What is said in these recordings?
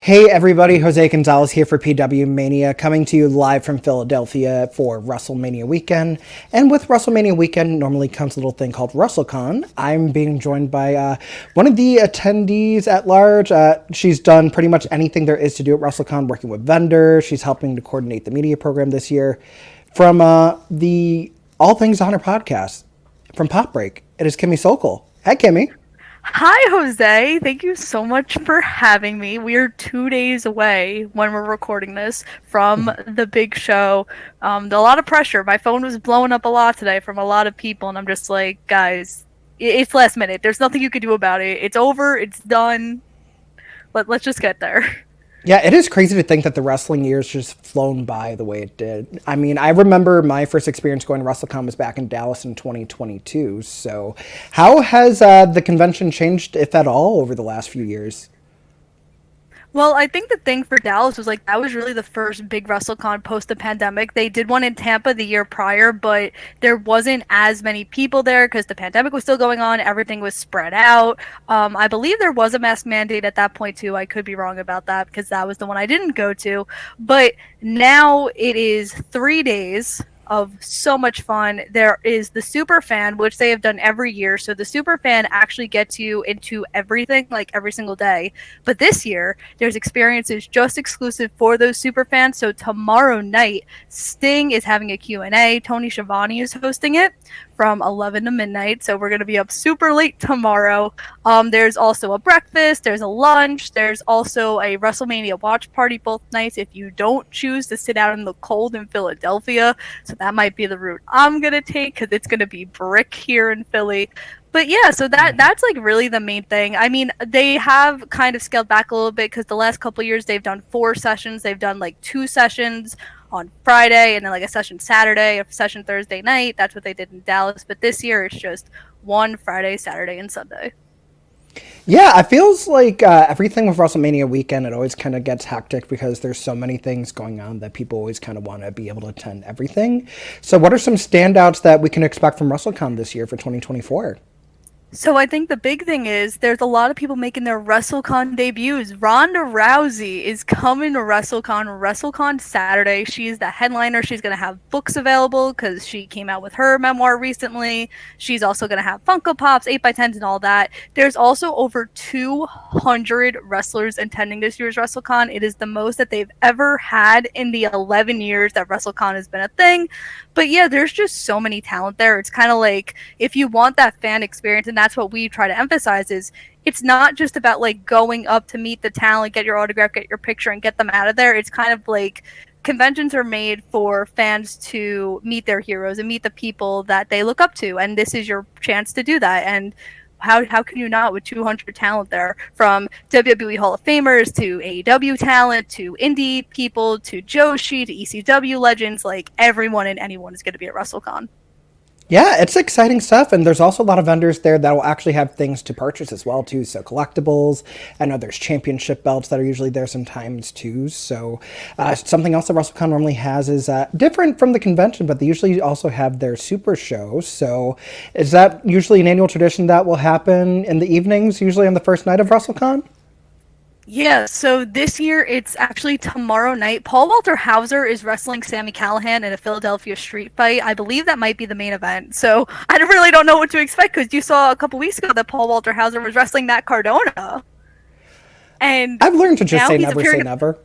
Hey everybody, Jose Gonzalez here for PW Mania, coming to you live from Philadelphia for WrestleMania weekend. And with WrestleMania weekend normally comes a little thing called WrestleCon. I'm being joined by one of the attendees at large. She's done pretty much anything there is to do at WrestleCon, working with vendors. She's helping to coordinate the media program this year. From the All Things Honor podcast, from Pop Break, it is Kimmy Sokol. Hi, Kimmy. Hi, Jose. Thank you so much for having me. We are 2 days away when we're recording this from the big show. A lot of pressure. My phone was blowing up a lot today from a lot of people, and I'm just like, guys, it's last minute. There's nothing you can do about it. It's over. It's done. Let's just get there. Yeah, it is crazy to think that the wrestling year's just flown by the way it did. I mean, I remember my first experience going to WrestleCon was back in Dallas in 2022. So, how has the convention changed, if at all, over the last few years? Well, I think the thing for Dallas was like that was really the first big WrestleCon post the pandemic. They did one in Tampa the year prior, but there wasn't as many people there because the pandemic was still going on. Everything was spread out. I believe there was a mask mandate at that point too. I could be wrong about that because that was the one I didn't go to. But now it is 3 days of so much fun. There is the super fan, which they have done every year. So the super fan actually gets you into everything, like every single day. But this year, there's experiences just exclusive for those super fans. So tomorrow night, Sting is having a Q&A. Tony Schiavone is hosting it from 11 to midnight. So we're going to be up super late tomorrow. There's also a breakfast. There's a lunch. There's also a WrestleMania watch party both nights if you don't choose to sit out in the cold in Philadelphia. So that might be the route I'm going to take because it's going to be brick here in Philly. But yeah, so that's like really the main thing. I mean, they have kind of scaled back a little bit because the last couple of years they've done 4 sessions. They've done like 2 sessions on Friday and then like a session Saturday, a session Thursday night. That's what they did in Dallas. But this year it's just one Friday, Saturday, and Sunday. Yeah, it feels like everything with WrestleMania weekend, it always kind of gets hectic because there's so many things going on that people always kind of want to be able to attend everything. So, what are some standouts that we can expect from WrestleCon this year for 2024? So I think the big thing is there's a lot of people making their WrestleCon debuts. Ronda Rousey is coming to WrestleCon Saturday. She's the headliner. She's going to have books available because she came out with her memoir recently. She's also going to have Funko Pops, 8x10s, and all that. There's also over 200 wrestlers attending this year's WrestleCon. It is the most that they've ever had in the 11 years that WrestleCon has been a thing. But yeah, there's just so many talent there. It's kind of like if you want that fan experience, and that's what we try to emphasize, is it's not just about like going up to meet the talent, get your autograph, get your picture, and get them out of there. It's kind of like conventions are made for fans to meet their heroes and meet the people that they look up to, and this is your chance to do that. And how can you not with 200 talent there, from WWE Hall of Famers to AEW talent to indie people to Joshi to ECW legends, like everyone and anyone is going to be at WrestleCon. Yeah, it's exciting stuff, and there's also a lot of vendors there that will actually have things to purchase as well too. So collectibles, I know there's championship belts that are usually there sometimes too. So something else that WrestleCon normally has is different from the convention, but they usually also have their super show. So is that usually an annual tradition that will happen in the evenings, usually on the first night of WrestleCon? Yeah, so this year it's actually tomorrow night. Paul Walter Hauser is wrestling Sammy Callahan in a Philadelphia street fight. I believe that might be the main event. So I really don't know what to expect because you saw a couple weeks ago that Paul Walter Hauser was wrestling Matt Cardona. And I've learned to just now say he's never say appearing. never.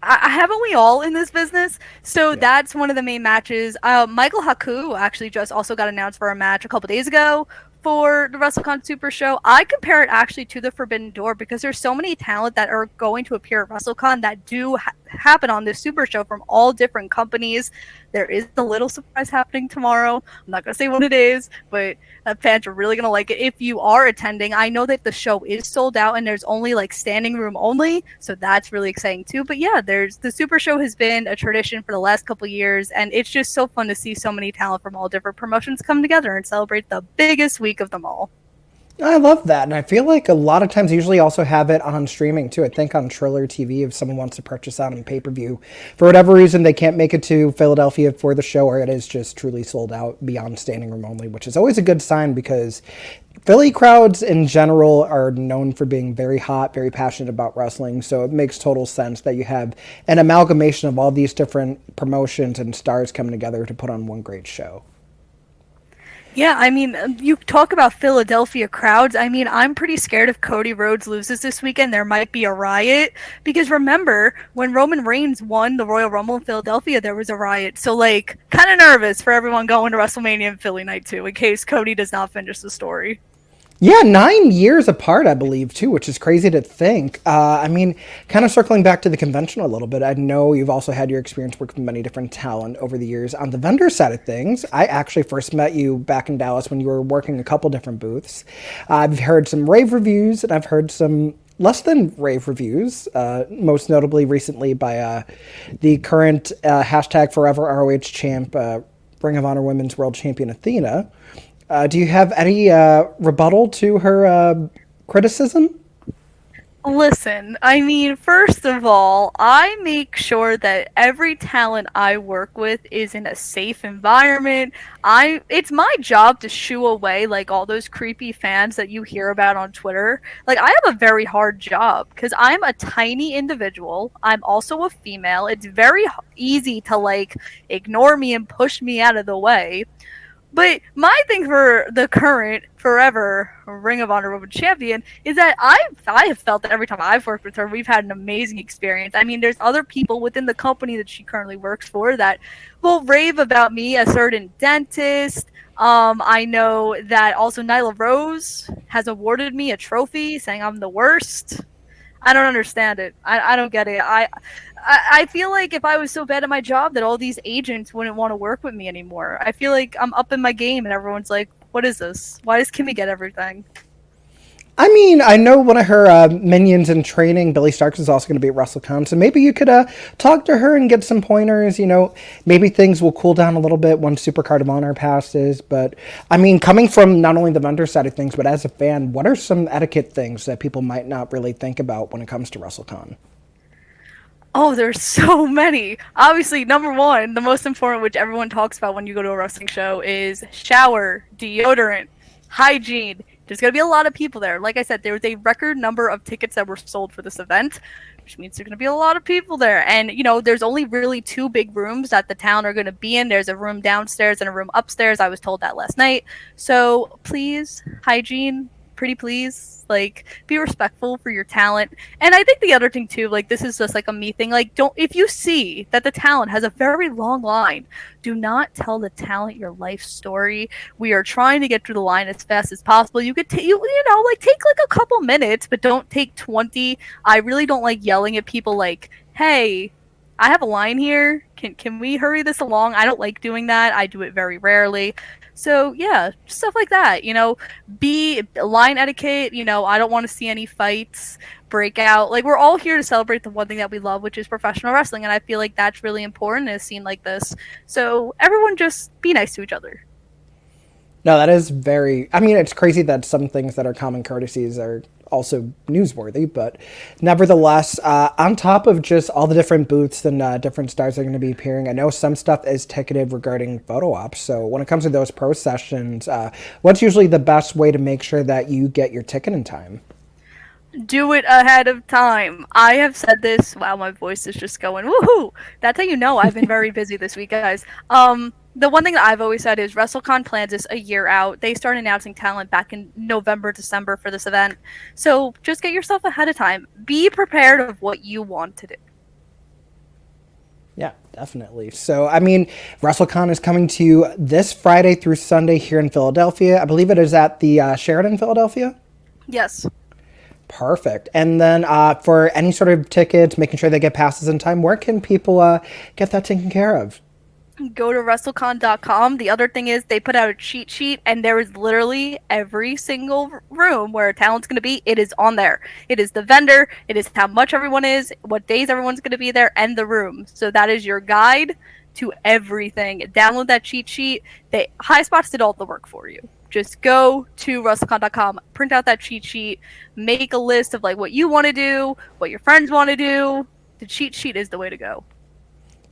Haven't we all in this business? So that's one of the main matches. Michael Haku actually just also got announced for a match a couple days ago for the WrestleCon Super Show. I compare it actually to the Forbidden Door because there's so many talent that are going to appear at WrestleCon that do happen on this Super Show from all different companies. There is a little surprise happening tomorrow. I'm not going to say what it is, but fans are really going to like it. If you are attending, I know that the show is sold out and there's only like standing room only, so that's really exciting too. But yeah, there's the Super Show has been a tradition for the last couple of years, and it's just so fun to see so many talent from all different promotions come together and celebrate the biggest week of them all. I love that, and I feel like a lot of times they usually also have it on streaming too. I think on Triller TV if someone wants to purchase that on pay-per-view. For whatever reason, they can't make it to Philadelphia for the show, or it is just truly sold out beyond standing room only, which is always a good sign because Philly crowds in general are known for being very hot, very passionate about wrestling, so it makes total sense that you have an amalgamation of all these different promotions and stars coming together to put on one great show. Yeah, I mean, you talk about Philadelphia crowds. I mean, I'm pretty scared if Cody Rhodes loses this weekend, there might be a riot. Because remember, when Roman Reigns won the Royal Rumble in Philadelphia, there was a riot. So, like, kind of nervous for everyone going to WrestleMania in Philly night too, in case Cody does not finish the story. Yeah, 9 years apart, I believe, too, which is crazy to think. I mean, kind of circling back to the convention a little bit, I know you've also had your experience working with many different talent over the years. On the vendor side of things, I actually first met you back in Dallas when you were working a couple different booths. I've heard some rave reviews, and I've heard some less than rave reviews, most notably recently by the current hashtag Forever ROH champ, Ring of Honor Women's World Champion Athena. Do you have any rebuttal to her criticism? Listen, I mean, first of all, I make sure that every talent I work with is in a safe environment. It's my job to shoo away like all those creepy fans that you hear about on Twitter. Like I have a very hard job because I'm a tiny individual. I'm also a female. It's very easy to like ignore me and push me out of the way. But my thing for the current forever Ring of Honor Women's Champion is that I have felt that every time I've worked with her, we've had an amazing experience. I mean, there's other people within the company that she currently works for that will rave about me, a certain dentist. I know that also Nyla Rose has awarded me a trophy saying I'm the worst. I don't understand it. I don't get it. I feel like if I was so bad at my job that all these agents wouldn't want to work with me anymore. I feel like I'm up in my game and everyone's like, what is this? Why does Kimmy get everything? I mean, I know one of her minions in training, Billy Starks, is also going to be at WrestleCon, so maybe you could talk to her and get some pointers. You know, maybe things will cool down a little bit once Supercard of Honor passes. But, I mean, coming from not only the vendor side of things, but as a fan, what are some etiquette things that people might not really think about when it comes to WrestleCon? Oh, there's so many. Obviously, number one, the most important, which everyone talks about when you go to a wrestling show, is shower, deodorant, hygiene. There's going to be a lot of people there. Like I said, there was a record number of tickets that were sold for this event, which means there's going to be a lot of people there. And, you know, there's only really two big rooms that the town are going to be in. There's a room downstairs and a room upstairs. I was told that last night. So please, hygiene, pretty please. Like, be respectful for your talent. And I think the other thing too, like this is just like a me thing. Like, don't if you see that the talent has a very long line, do not tell the talent your life story. We are trying to get through the line as fast as possible. You could you know, like take like a couple minutes, but don't take 20. I really don't like yelling at people like, "Hey, I have a line here. Can we hurry this along?" I don't like doing that. I do it very rarely. So yeah, stuff like that. You know, be line etiquette. You know, I don't want to see any fights break out. Like we're all here to celebrate the one thing that we love, which is professional wrestling, and I feel like that's really important in a scene like this. So everyone just be nice to each other. No, that is very. I mean, it's crazy that some things that are common courtesies are also newsworthy, but nevertheless, on top of just all the different booths and different stars that are going to be appearing, I know some stuff is ticketed regarding photo ops. So when it comes to those pro sessions, what's usually the best way to make sure that you get your ticket in time? Do it ahead of time. I have said this. Wow, my voice is just going woohoo. That's how you know I've been very busy this week, guys. The one thing that I've always said is WrestleCon plans this a year out. They start announcing talent back in November, December for this event. So just get yourself ahead of time. Be prepared of what you want to do. Yeah, definitely. So, I mean, WrestleCon is coming to you this Friday through Sunday here in Philadelphia. I believe it is at the Sheraton, Philadelphia. Yes. Perfect. And then for any sort of tickets, making sure they get passes in time, where can people get that taken care of? Go to WrestleCon.com. The other thing is they put out a cheat sheet, and there is literally every single room where a talent's going to be. It is on there. It is the vendor. It is how much everyone is, what days everyone's going to be there, and the room. So that is your guide to everything. Download that cheat sheet. High Spots did all the work for you. Just go to WrestleCon.com, print out that cheat sheet, make a list of like what you want to do, what your friends want to do. The cheat sheet is the way to go.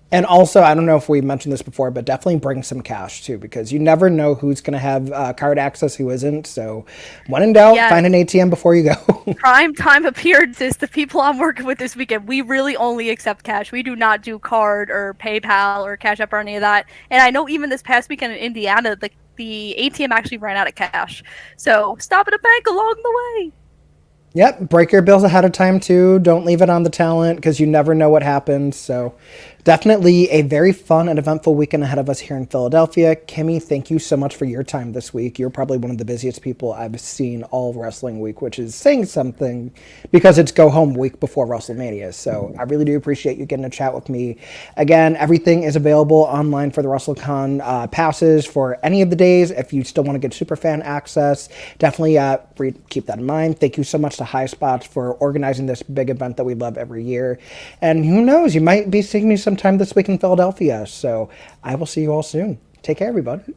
And also, I don't know if we mentioned this before, but definitely bring some cash too, because you never know who's going to have card access, who isn't. So, when in doubt, Yes. find an ATM before you go. Prime time appearances, the people I'm working with this weekend, we really only accept cash. We do not do card or PayPal or Cash App or any of that. And I know even this past weekend in Indiana, the ATM actually ran out of cash. So stop at a bank along the way. Yep, break your bills ahead of time too. Don't leave it on the talent because you never know what happens. So, definitely a very fun and eventful weekend ahead of us here in Philadelphia. Kimmy, thank you so much for your time this week. You're probably one of the busiest people I've seen all wrestling week, which is saying something because it's go home week before WrestleMania. So, I really do appreciate you getting to chat with me. Again, everything is available online for the WrestleCon passes for any of the days. If you still want to get superfan access, definitely keep that in mind. Thank you so much to High Spots for organizing this big event that we love every year. And who knows, you might be seeing me sometime this week in Philadelphia. So I will see you all soon. Take care, everybody.